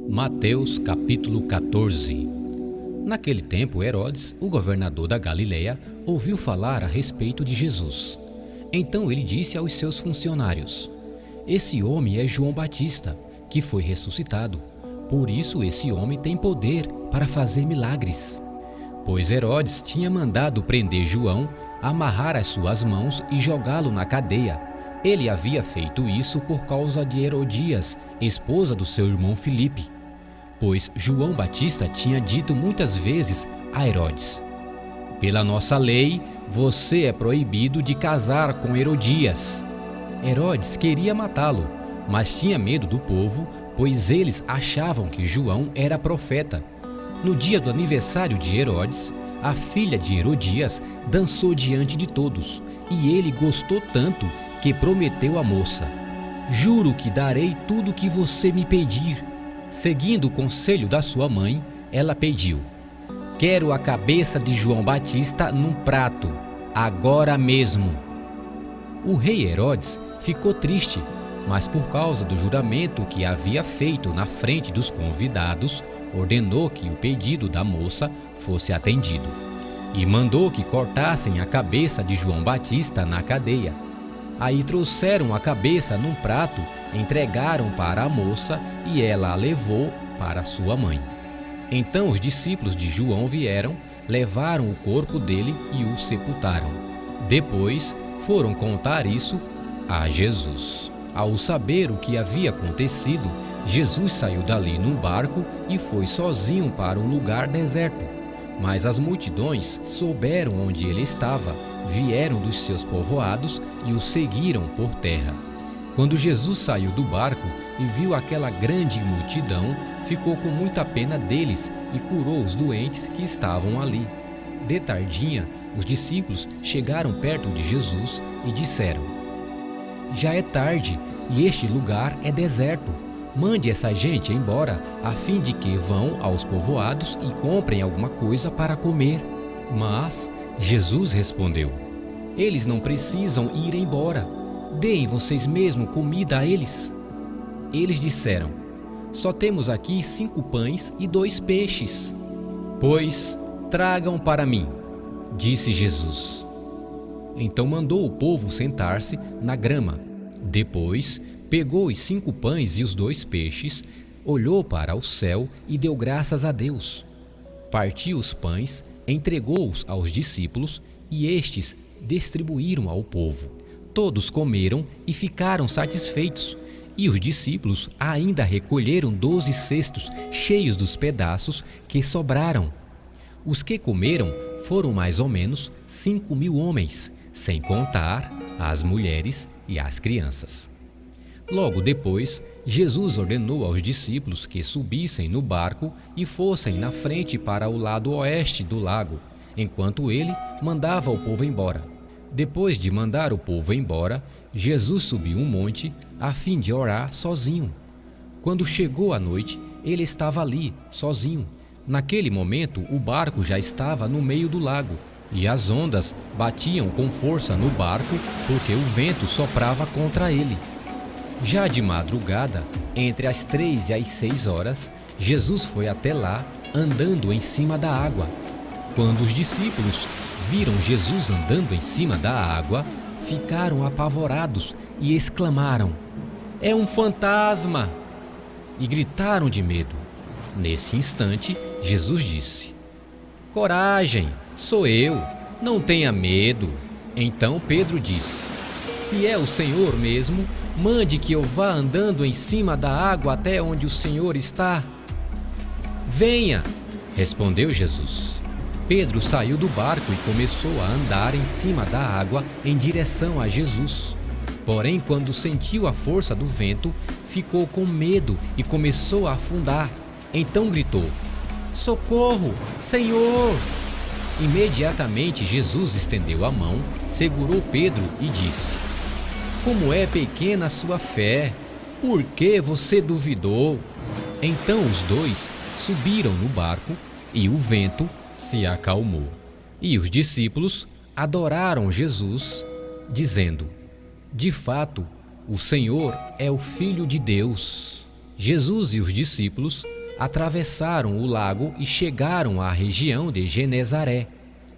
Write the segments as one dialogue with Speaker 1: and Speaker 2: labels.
Speaker 1: Mateus capítulo 14. Naquele tempo, Herodes, o governador da Galileia, ouviu falar a respeito de Jesus. Então ele disse aos seus funcionários: "Esse homem é João Batista, que foi ressuscitado. Por isso esse homem tem poder para fazer milagres." Pois Herodes tinha mandado prender João, amarrar as suas mãos e jogá-lo na cadeia. Ele havia feito isso por causa de Herodias, esposa do seu irmão Filipe. Pois João Batista tinha dito muitas vezes a Herodes: "Pela nossa lei, você é proibido de casar com Herodias." Herodes queria matá-lo, mas tinha medo do povo, pois eles achavam que João era profeta. No dia do aniversário de Herodes, a filha de Herodias dançou diante de todos, e ele gostou tanto que prometeu à moça: "Juro que darei tudo o que você me pedir." Seguindo o conselho da sua mãe, ela pediu: "Quero a cabeça de João Batista num prato, agora mesmo." O rei Herodes ficou triste, mas por causa do juramento que havia feito na frente dos convidados, ordenou que o pedido da moça fosse atendido e mandou que cortassem a cabeça de João Batista na cadeia. Aí trouxeram a cabeça num prato, entregaram para a moça e ela a levou para sua mãe. Então os discípulos de João vieram, levaram o corpo dele e o sepultaram. Depois foram contar isso a Jesus. Ao saber o que havia acontecido, Jesus saiu dali num barco e foi sozinho para um lugar deserto. Mas as multidões souberam onde ele estava, vieram dos seus povoados e o seguiram por terra. Quando Jesus saiu do barco e viu aquela grande multidão, ficou com muita pena deles e curou os doentes que estavam ali. De tardinha, os discípulos chegaram perto de Jesus e disseram: "Já é tarde e este lugar é deserto. Mande essa gente embora, a fim de que vão aos povoados e comprem alguma coisa para comer." Mas Jesus respondeu: "Eles não precisam ir embora. Deem vocês mesmos comida a eles." Eles disseram: "Só temos aqui 5 pães e 2 peixes." "Pois tragam para mim", disse Jesus. Então mandou o povo sentar-se na grama. Depois pegou os 5 pães e os 2 peixes, olhou para o céu e deu graças a Deus. Partiu os pães, entregou-os aos discípulos e estes distribuíram ao povo. Todos comeram e ficaram satisfeitos. E os discípulos ainda recolheram 12 cestos cheios dos pedaços que sobraram. Os que comeram foram mais ou menos 5.000 homens, sem contar as mulheres e as crianças. Logo depois, Jesus ordenou aos discípulos que subissem no barco e fossem na frente para o lado oeste do lago, enquanto ele mandava o povo embora. Depois de mandar o povo embora, Jesus subiu um monte a fim de orar sozinho. Quando chegou a noite, ele estava ali, sozinho. Naquele momento, o barco já estava no meio do lago e as ondas batiam com força no barco porque o vento soprava contra ele. Já de madrugada, entre as 3 e as 6 horas, Jesus foi até lá, andando em cima da água. Quando os discípulos viram Jesus andando em cima da água, ficaram apavorados e exclamaram: "É um fantasma!" E gritaram de medo. Nesse instante, Jesus disse: "Coragem, sou eu, não tenha medo." Então Pedro disse: "Se é o Senhor mesmo, mande que eu vá andando em cima da água até onde o Senhor está." "Venha", respondeu Jesus. Pedro saiu do barco e começou a andar em cima da água em direção a Jesus. Porém, quando sentiu a força do vento, ficou com medo e começou a afundar. Então gritou: "Socorro, Senhor!" Imediatamente Jesus estendeu a mão, segurou Pedro e disse: "Como é pequena a sua fé, por que você duvidou?" Então os dois subiram no barco e o vento se acalmou. E os discípulos adoraram Jesus, dizendo: "De fato, o Senhor é o Filho de Deus." Jesus e os discípulos atravessaram o lago e chegaram à região de Genezaré.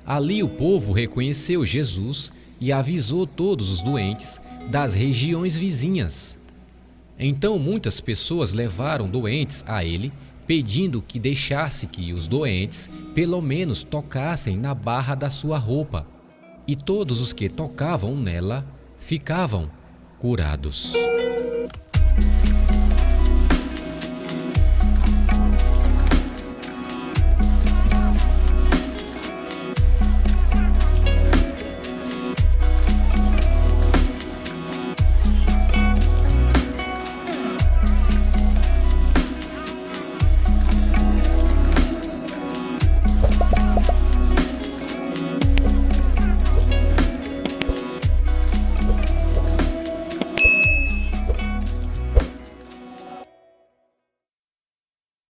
Speaker 1: Ali o povo reconheceu Jesus e avisou todos os doentes das regiões vizinhas. Então muitas pessoas levaram doentes a ele, pedindo que deixasse que os doentes pelo menos tocassem na barra da sua roupa. E todos os que tocavam nela ficavam curados.